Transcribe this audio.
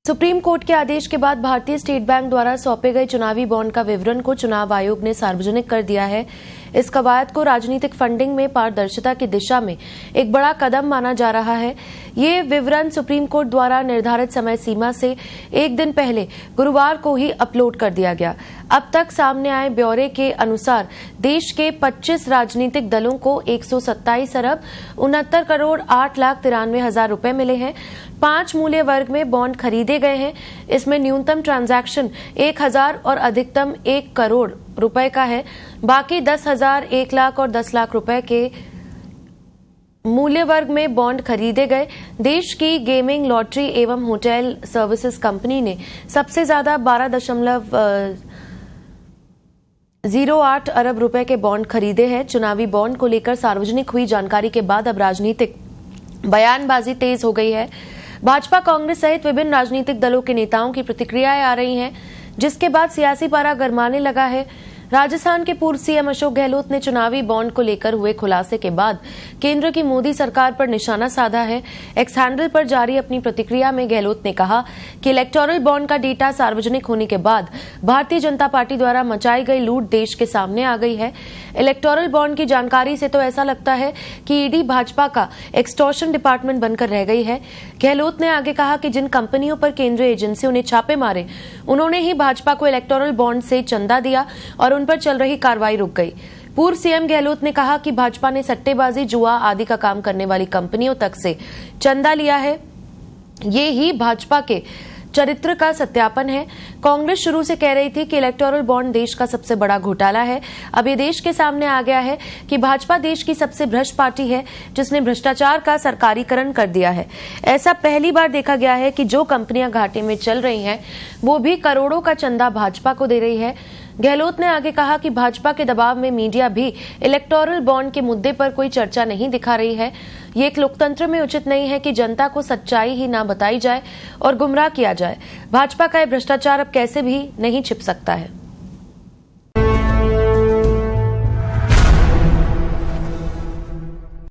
Supreme court के आदेश के बाद भारतीय स्टेट बैंक द्वारा सौंपे गए चुनावी बॉन्ड का विवरण को चुनाव आयोग ने सार्वजनिक कर दिया है। इस कवायद को राजनीतिक फंडिंग में पारदर्शिता की दिशा में एक बड़ा कदम माना जा रहा है। ये विवरण सुप्रीम कोर्ट द्वारा निर्धारित समय सीमा से एक दिन पहले गुरुवार को ही अपलोड कर दिया गया। अब तक सामने आए ब्यौरे के अनुसार देश के 25 राजनीतिक दलों को 127 अरब 69 करोड़ 8,93,000 रुपए मिले हैं। 5 मूल्य वर्ग में बॉन्ड खरीदे गए हैं। इसमें न्यूनतम ट्रांजैक्शन 1,000 और अधिकतम 1 करोड़ रुपए का है। बाकी 10,000, 1 लाख और 10 लाख रुपए के मूल्य वर्ग में बॉन्ड खरीदे गए। देश की गेमिंग, लॉटरी एवं होटल सर्विसेज कंपनी ने सबसे ज्यादा 12.08 अरब रुपए के बॉन्ड खरीदे हैं। चुनावी बॉन्ड को लेकर सार्वजनिक हुई जानकारी के बाद अब राजनीतिक बयानबाजी तेज हो गई है। भाजपा, कांग्रेस सहित विभिन्न राजनीतिक दलों के नेताओं की प्रतिक्रियाएं आ रही हैं, जिसके बाद सियासी पारा गरमाने लगा है। राजस्थान के पूर्व सीएम अशोक गहलोत ने चुनावी बॉन्ड को लेकर हुए खुलासे के बाद केंद्र की मोदी सरकार पर निशाना साधा है। एक्स हैंडल पर जारी अपनी प्रतिक्रिया में गहलोत ने कहा कि इलेक्टोरल बॉन्ड का डेटा सार्वजनिक होने के बाद भारतीय जनता पार्टी द्वारा मचाई गई लूट देश के सामने आ गई है। इलेक्टोरल बॉन्ड की जानकारी से तो ऐसा लगता है कि ईडी भाजपा का एक्सटॉर्शन डिपार्टमेंट बनकर रह गई है। गहलोत ने आगे कहा कि जिन कंपनियों पर केंद्रीय एजेंसियों ने छापे मारे, उन्होंने ही भाजपा को इलेक्टोरल बॉन्ड से चंदा दिया और उन पर चल रही कार्रवाई रुक गई। पूर्व सीएम गहलोत ने कहा कि भाजपा ने सट्टेबाजी, जुआ आदि का काम करने वाली कंपनियों तक से चंदा लिया है। ये ही भाजपा के चरित्र का सत्यापन है। कांग्रेस शुरू से कह रही थी कि इलेक्टोरल बॉन्ड देश का सबसे बड़ा घोटाला है। अब ये देश के सामने आ गया है कि भाजपा देश की सबसे भ्रष्ट पार्टी है, जिसने भ्रष्टाचार का सरकारीकरण कर दिया है। ऐसा पहली बार देखा गया है कि जो कंपनियां घाटे में चल रही हैं, वो भी करोड़ों का चंदा भाजपा को दे रही है। गहलोत ने आगे कहा कि भाजपा के दबाव में मीडिया भी इलेक्टोरल बॉन्ड के मुद्दे पर कोई चर्चा नहीं दिखा रही है। ये एक लोकतंत्र में उचित नहीं है कि जनता को सच्चाई ही ना बताई जाए और गुमराह किया जाए। भाजपा का यह भ्रष्टाचार अब कैसे भी नहीं छिप सकता है।